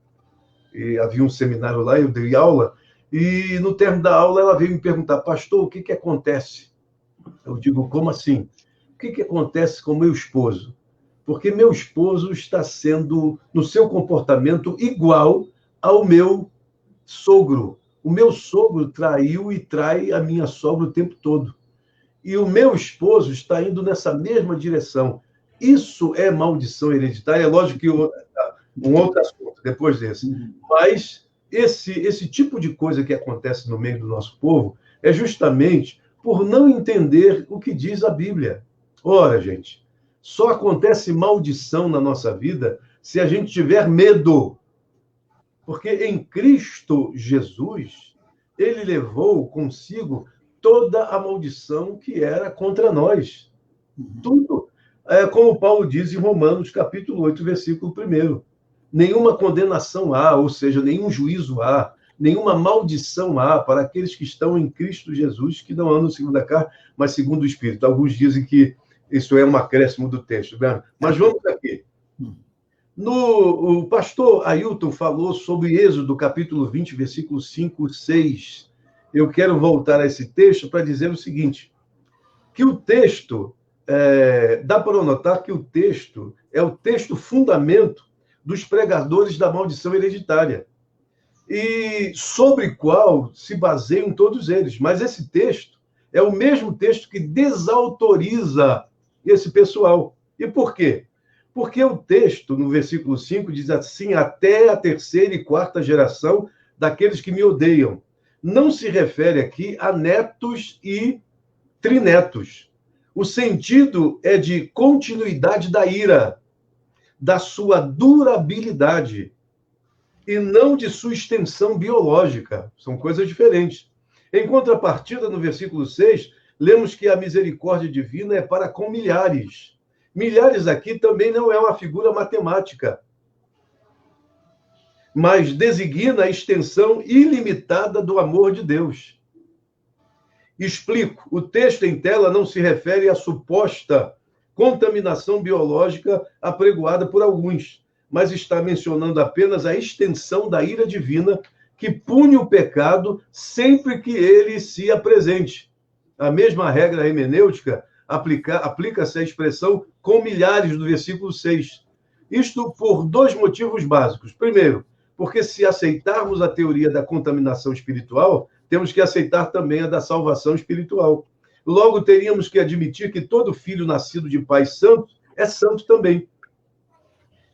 e havia um seminário lá, eu dei aula, e no término da aula ela veio me perguntar: pastor, o que acontece? Eu digo: como assim? O que acontece com meu esposo? Porque meu esposo está sendo, no seu comportamento, igual ao meu sogro. O meu sogro traiu e trai a minha sogra o tempo todo. E o meu esposo está indo nessa mesma direção. Isso é maldição hereditária? É lógico que um outro assunto, depois desse. Mas esse tipo de coisa que acontece no meio do nosso povo é justamente por não entender o que diz a Bíblia. Ora, gente, só acontece maldição na nossa vida se a gente tiver medo. Porque em Cristo Jesus, ele levou consigo toda a maldição que era contra nós. Tudo. Como Paulo diz em Romanos, capítulo 8, versículo 1. Nenhuma condenação há, ou seja, nenhum juízo há, nenhuma maldição há para aqueles que estão em Cristo Jesus, que não andam segundo a carne, mas segundo o Espírito. Alguns dizem que isso é um acréscimo do texto, né? Mas vamos aqui. O pastor Ailton falou sobre Êxodo, capítulo 20, versículo 5, 6. Eu quero voltar a esse texto para dizer o seguinte, que o texto, dá para notar que o texto é o texto fundamento dos pregadores da maldição hereditária, e sobre qual se baseiam todos eles. Mas esse texto é o mesmo texto que desautoriza esse pessoal. E por quê? Porque o texto, no versículo 5, diz assim: até a terceira e quarta geração daqueles que me odeiam. Não se refere aqui a netos e trinetos. O sentido é de continuidade da ira. da sua durabilidade e não de sua extensão biológica. São coisas diferentes. Em contrapartida, no versículo 6, lemos que a misericórdia divina é para com milhares. Milhares aqui também não é uma figura matemática, mas designa a extensão ilimitada do amor de Deus. Explico, o texto em tela não se refere à suposta contaminação biológica apregoada por alguns, mas está mencionando apenas a extensão da ira divina que pune o pecado sempre que ele se apresente. A mesma regra hermenêutica aplica-se à expressão com milhares do versículo 6. Isto por dois motivos básicos. Primeiro, porque se aceitarmos a teoria da contaminação espiritual, temos que aceitar também a da salvação espiritual. Logo, teríamos que admitir que todo filho nascido de pais santos é santo também.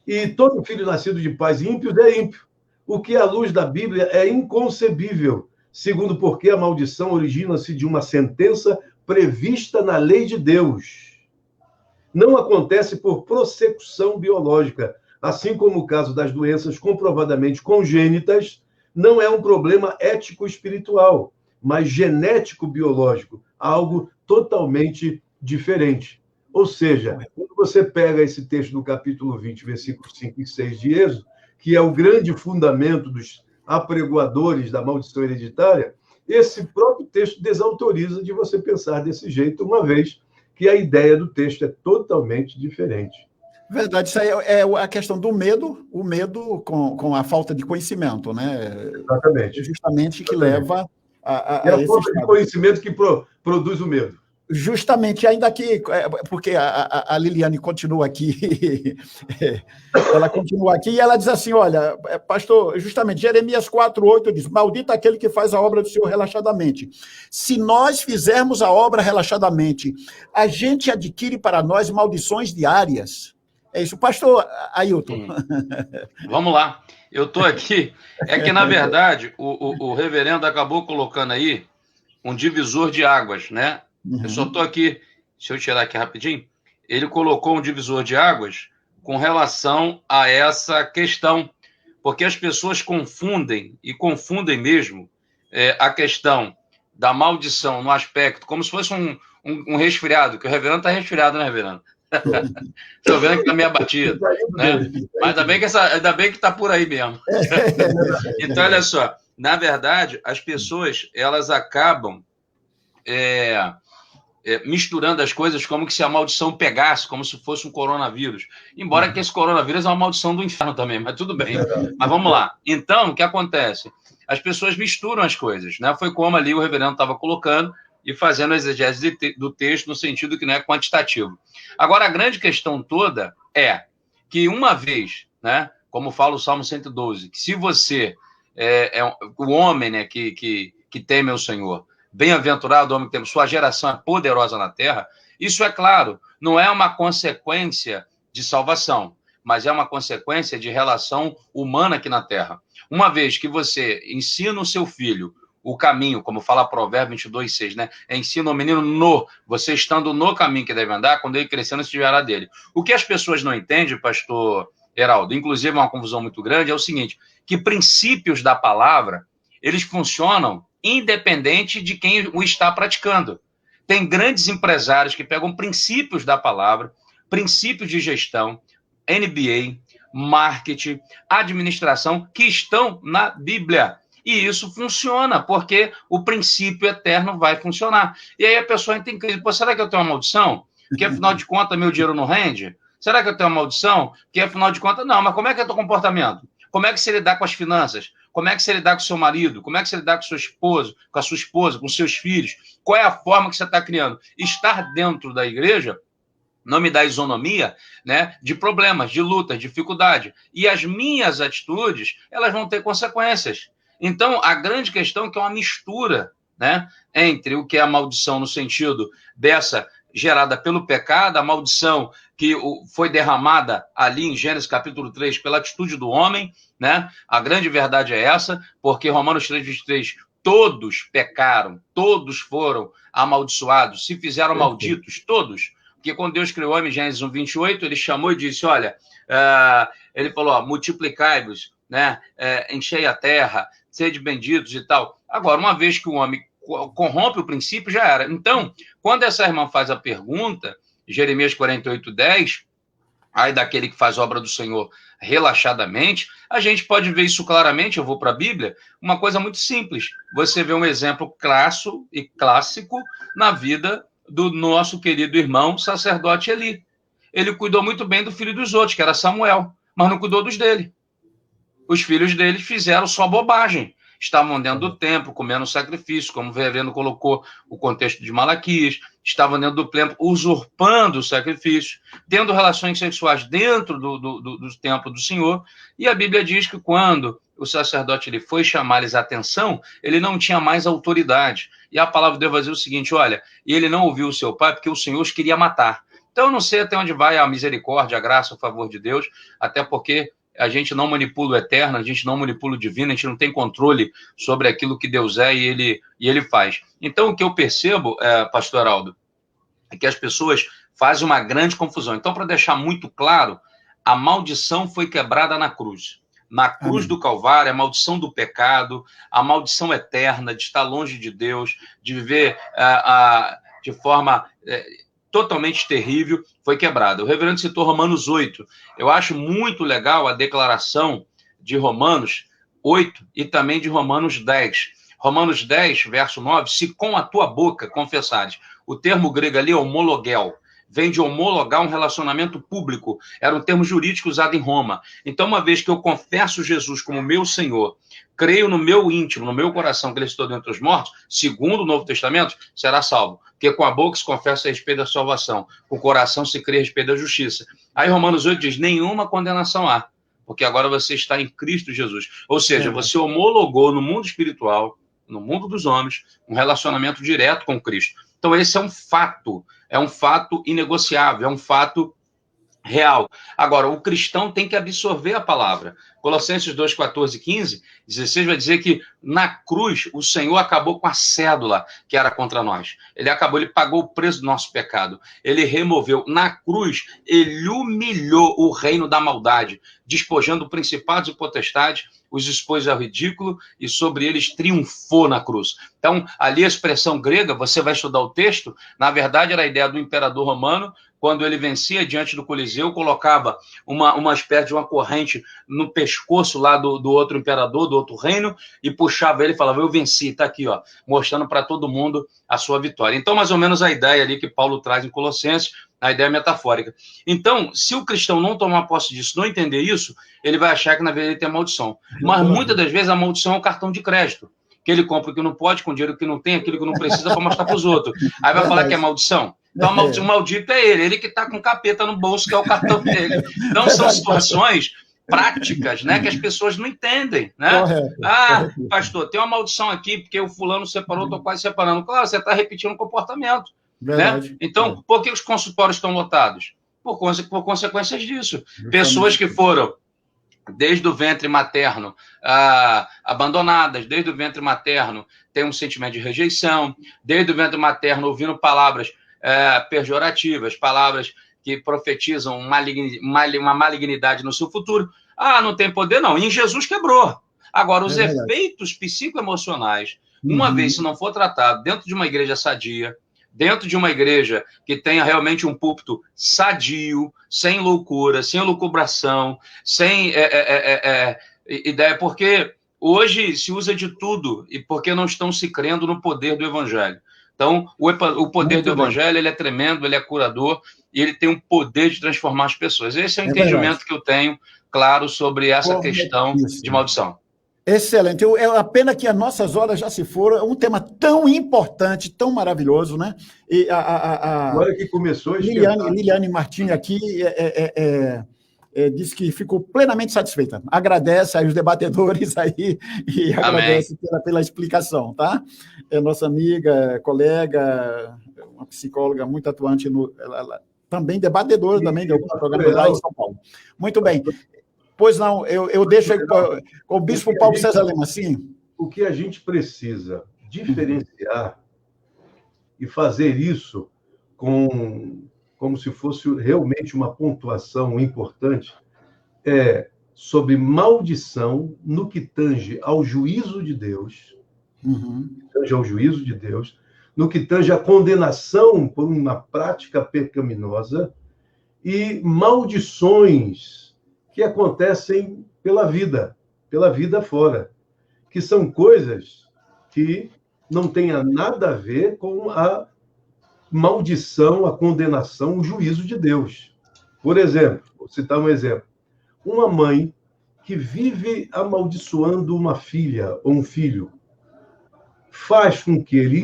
E todo filho nascido de pais ímpios é ímpio. O que, à luz da Bíblia, é inconcebível, segundo porque a maldição origina-se de uma sentença prevista na lei de Deus. Não acontece por prossecução biológica, assim como o caso das doenças comprovadamente congênitas, não é um problema ético-espiritual, mas genético-biológico, algo totalmente diferente. Ou seja, quando você pega esse texto do capítulo 20, versículos 5 e 6 de Êxodo, que é o grande fundamento dos apregoadores da maldição hereditária, esse próprio texto desautoriza de você pensar desse jeito, uma vez que a ideia do texto é totalmente diferente. Verdade, isso aí é a questão do medo, o medo com a falta de conhecimento, né? Exatamente. Justamente que leva a esse falta de conhecimento que produz o medo. Justamente, ainda que, porque a Liliane continua aqui, ela continua aqui e ela diz assim, olha, pastor, justamente, Jeremias 4:8 diz, maldito aquele que faz a obra do Senhor relaxadamente. Se nós fizermos a obra relaxadamente, a gente adquire para nós maldições diárias. É isso, pastor Ailton. Vamos lá, eu estou aqui, é que na verdade o reverendo acabou colocando aí um divisor de águas, né? Eu só estou aqui, deixa eu tirar aqui rapidinho, ele colocou um divisor de águas com relação a essa questão, porque as pessoas confundem, e confundem mesmo, a questão da maldição no aspecto, como se fosse um resfriado, que o reverendo está resfriado, né, reverendo? Estou vendo que está meio abatido, né? Mas ainda bem que está por aí mesmo. Então, olha só, na verdade, as pessoas, elas acabam misturando as coisas como que se a maldição pegasse, como se fosse um coronavírus. Embora que esse coronavírus é uma maldição do inferno também, mas tudo bem. Mas vamos lá. Então, o que acontece? As pessoas misturam as coisas, né? Foi como ali o reverendo estava colocando e fazendo a exegese do texto no sentido que não é quantitativo. Agora, a grande questão toda é que uma vez, né, como fala o Salmo 112, que se você o homem, né, que teme ao Senhor, bem-aventurado o homem que teme, sua geração é poderosa na terra, isso é claro, não é uma consequência de salvação, mas é uma consequência de relação humana aqui na terra. Uma vez que você ensina o seu filho o caminho, como fala Provérbio 22:6, né? Ensina o menino você estando no caminho que deve andar, quando ele crescendo, se desviará dele. O que as pessoas não entendem, pastor Heraldo, inclusive uma confusão muito grande, é o seguinte, que princípios da palavra, eles funcionam independente de quem o está praticando. Tem grandes empresários que pegam princípios da palavra, princípios de gestão, MBA, marketing, administração, que estão na Bíblia. E isso funciona, porque o princípio eterno vai funcionar. E aí a pessoa tem que dizer, será que eu tenho uma maldição? Porque, afinal de contas, meu dinheiro não rende? Será que eu tenho uma maldição? Porque, afinal de contas, não. Mas como é que é o teu comportamento? Como é que você lidar com as finanças? Como é que você lidar com o seu marido? Como é que você lidar com o seu esposo, com a sua esposa, com os seus filhos? Qual é a forma que você está criando? Estar dentro da igreja não me dá isonomia, né, de problemas, de lutas, dificuldade. E as minhas atitudes, elas vão ter consequências. Então, a grande questão é que é uma mistura, né, entre o que é a maldição no sentido dessa gerada pelo pecado, a maldição que foi derramada ali em Gênesis capítulo 3 pela atitude do homem, né? A grande verdade é essa, porque Romanos 3:23, todos pecaram, todos foram amaldiçoados, se fizeram malditos, todos, Porque quando Deus criou o homem, Gênesis 1:28, ele chamou e disse, olha, ele falou, multiplicai-vos, né? Enchei a terra, sede benditos e tal. Agora, uma vez que o homem corrompe o princípio, já era. Então, quando essa irmã faz a pergunta, Jeremias 48:10, ai daquele que faz obra do Senhor relaxadamente, a gente pode ver isso claramente, eu vou para a Bíblia, uma coisa muito simples. Você vê um exemplo clássico na vida do nosso querido irmão sacerdote Eli. Ele cuidou muito bem do filho dos outros, que era Samuel, mas não cuidou dos dele. Os filhos dele fizeram só bobagem. Estavam dentro do templo, comendo sacrifício, como o reverendo colocou o contexto de Malaquias, estavam dentro do templo, usurpando o sacrifício, tendo relações sexuais dentro do templo do Senhor, e a Bíblia diz que quando o sacerdote ele foi chamar-lhes a atenção, ele não tinha mais autoridade. E a palavra de Deus vai dizer o seguinte, olha, e ele não ouviu o seu pai porque o Senhor os queria matar. Então eu não sei até onde vai a misericórdia, a graça, o favor de Deus, até porque a gente não manipula o eterno, a gente não manipula o divino, a gente não tem controle sobre aquilo que Deus é e ele faz. Então, o que eu percebo, pastor Aldo, é que as pessoas fazem uma grande confusão. Então, para deixar muito claro, a maldição foi quebrada na cruz. Na cruz do Calvário, a maldição do pecado, a maldição eterna de estar longe de Deus, de viver de forma totalmente terrível, foi quebrada. O reverendo citou Romanos 8. Eu acho muito legal a declaração de Romanos 8 e também de Romanos 10. Romanos 10, verso 9, se com a tua boca confessares. O termo grego ali é homologel. Vem de homologar um relacionamento público. Era um termo jurídico usado em Roma. Então, uma vez que eu confesso Jesus como meu Senhor, creio no meu íntimo, no meu coração que ele estou dentre os mortos, segundo o Novo Testamento, será salvo. Porque com a boca se confessa a respeito da salvação, com o coração se crê a respeito da justiça. Aí Romanos 8 diz, nenhuma condenação há, porque agora você está em Cristo Jesus. Ou seja, você homologou no mundo espiritual, no mundo dos homens, um relacionamento direto com Cristo. Então esse é um fato inegociável, é um fato real. Agora, o cristão tem que absorver a palavra. Colossenses 2, 14 e 15, 16 vai dizer que na cruz o Senhor acabou com a cédula que era contra nós. Ele pagou o preço do nosso pecado. Ele removeu. Na cruz, ele humilhou o reino da maldade, despojando principados e potestades, os expôs ao ridículo e sobre eles triunfou na cruz. Então, ali a expressão grega, você vai estudar o texto, na verdade era a ideia do imperador romano, quando ele vencia diante do Coliseu, colocava uma espécie de uma corrente no pescoço lá do outro imperador, do outro reino, e puxava ele e falava, eu venci, está aqui, ó, mostrando para todo mundo a sua vitória. Então, mais ou menos a ideia ali que Paulo traz em Colossenses, a ideia metafórica. Então, se o cristão não tomar posse disso, não entender isso, ele vai achar que na verdade ele tem maldição. Mas muitas das vezes a maldição é o cartão de crédito, que ele compra o que não pode, com dinheiro que não tem, aquilo que não precisa para mostrar para os outros. Aí vai falar que é maldição. Então, o maldito é ele que está com capeta no bolso, que é o cartão dele. Então, são situações práticas, né, que as pessoas não entendem, né? Correto. Pastor, tem uma maldição aqui, porque o fulano separou, estou quase separando. Claro, você está repetindo o comportamento. Né? Então, por que os consultórios estão lotados? Por consequências disso. Justamente. Pessoas que foram desde o ventre materno abandonadas, desde o ventre materno têm um sentimento de rejeição, desde o ventre materno ouvindo palavras pejorativas, palavras que profetizam uma malignidade no seu futuro. Não tem poder, não. Em Jesus quebrou. Agora, os efeitos psicoemocionais, uma vez se não for tratado dentro de uma igreja sadia, dentro de uma igreja que tenha realmente um púlpito sadio, sem loucura, sem lucubração, sem ideia, porque hoje se usa de tudo, e porque não estão se crendo no poder do evangelho. Então, o poder do evangelho, ele é tremendo, ele é curador, e ele tem um poder de transformar as pessoas. Esse é o entendimento que eu tenho, claro, sobre essa questão de maldição. Excelente. É a pena que as nossas horas já se foram. É um tema tão importante, tão maravilhoso, né? E agora que começou... Liliane Martins aqui disse que ficou plenamente satisfeita. Agradece aí os debatedores aí e agradece pela explicação, tá? É nossa amiga, colega, uma psicóloga muito atuante, ela também debatedora também de alguns programas lá em São Paulo. Muito bem. Pois não, eu deixo com o bispo Paulo César Lema, sim. O que a gente precisa diferenciar e fazer isso com como se fosse realmente uma pontuação importante, sobre maldição no que tange ao juízo de Deus, tange ao juízo de Deus, no que tange à condenação por uma prática pecaminosa e maldições que acontecem pela vida fora, que são coisas que não têm nada a ver com a maldição, a condenação, o juízo de Deus. Por exemplo, vou citar um exemplo. Uma mãe que vive amaldiçoando uma filha ou um filho faz com que ele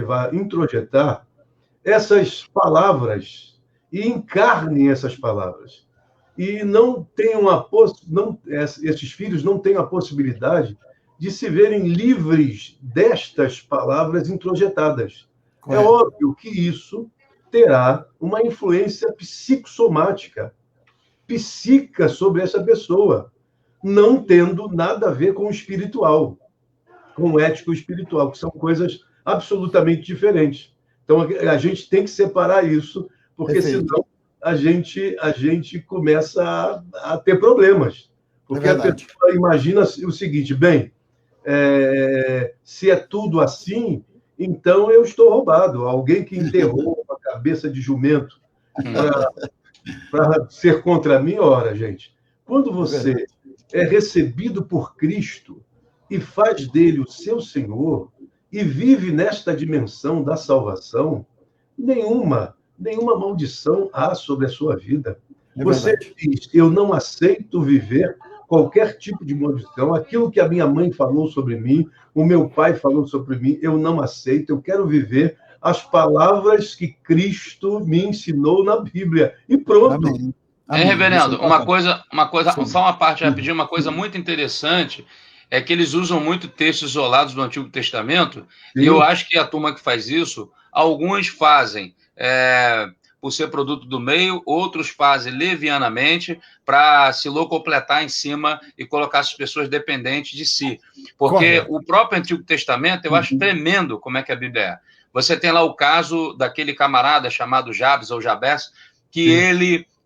vá introjetar essas palavras e encarne essas palavras. E esses filhos não têm a possibilidade de se verem livres destas palavras introjetadas. Correto. É óbvio que isso terá uma influência psicossomática, psíquica sobre essa pessoa, não tendo nada a ver com o espiritual, com o ético-espiritual, que são coisas absolutamente diferentes. Então, a gente tem que separar isso, porque Perfeito. Senão a gente começa a ter problemas. Porque a pessoa imagina o seguinte, se é tudo assim, então eu estou roubado. Alguém que enterrou uma cabeça de jumento para ser contra mim, ora, gente, quando você é recebido por Cristo e faz dele o seu Senhor e vive nesta dimensão da salvação, nenhuma maldição há sobre a sua vida. Você diz, eu não aceito viver qualquer tipo de maldição. Aquilo que a minha mãe falou sobre mim, o meu pai falou sobre mim, eu não aceito. Eu quero viver as palavras que Cristo me ensinou na Bíblia. E pronto. Amém. Reverendo, uma coisa, só uma parte rapidinho, uma coisa muito interessante é que eles usam muito textos isolados do Antigo Testamento. Sim. E eu acho que a turma que faz isso, alguns fazem por ser produto do meio, outros fazem levianamente para se locupletar em cima e colocar as pessoas dependentes de si. Porque Correto. O próprio Antigo Testamento, eu acho tremendo como é que a Bíblia é. Você tem lá o caso daquele camarada chamado Jabes ou Jabes, que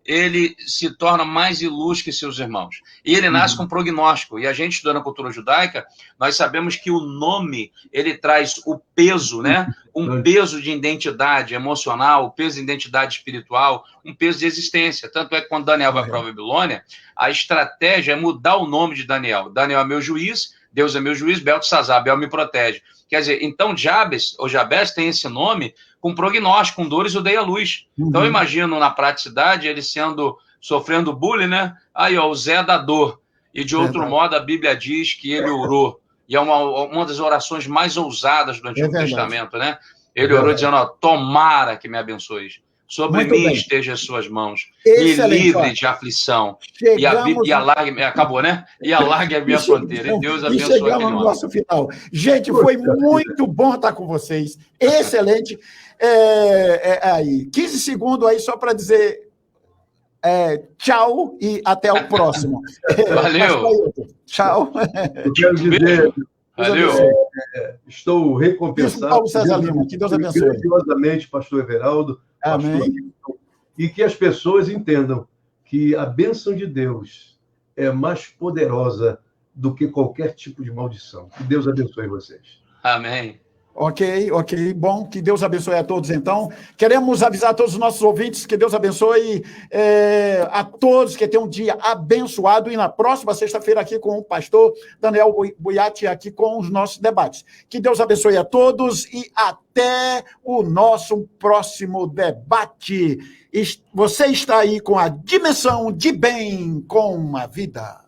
ele se torna mais ilustre que seus irmãos. E ele nasce com prognóstico. E a gente, estudando a cultura judaica, nós sabemos que o nome, ele traz o peso, né? Um peso de identidade emocional, um peso de identidade espiritual, um peso de existência. Tanto é que quando Daniel vai para a Babilônia, a estratégia é mudar o nome de Daniel. Daniel é meu juiz, Deus é meu juiz, Beltesazar, Bel me protege. Quer dizer, então Jabes, ou Jabes, tem esse nome com prognóstico, com dores eu dei a luz. Então eu imagino na praticidade ele sofrendo bullying, né? Aí, ó, o Zé da dor. E de outro modo a Bíblia diz que ele orou. E é uma das orações mais ousadas do Antigo Testamento, né? Ele orou dizendo, ó, tomara que me abençoes. Sobre mim esteja as suas mãos. Excelente, me livre de aflição. E alargue, acabou, né? E alargue a minha fronteira. E Deus abençoe. E chegamos no nosso final. Gente, foi muito bom estar com vocês. Excelente. Aí, 15 segundos aí só para dizer tchau e até o próximo. Valeu. Tchau. Eu quero dizer... Valeu. Estou recompensado. Paulo César Lima, que Deus abençoe. Grandiosamente, pastor Everaldo. Amém. E que as pessoas entendam que a bênção de Deus é mais poderosa do que qualquer tipo de maldição. Que Deus abençoe vocês. Amém. Ok. Bom, que Deus abençoe a todos, então. Queremos avisar a todos os nossos ouvintes que Deus abençoe a todos, que tenham um dia abençoado. E na próxima sexta-feira aqui com o pastor Daniel Buiati, aqui com os nossos debates. Que Deus abençoe a todos e até o nosso próximo debate. Você está aí com a dimensão de bem com a vida.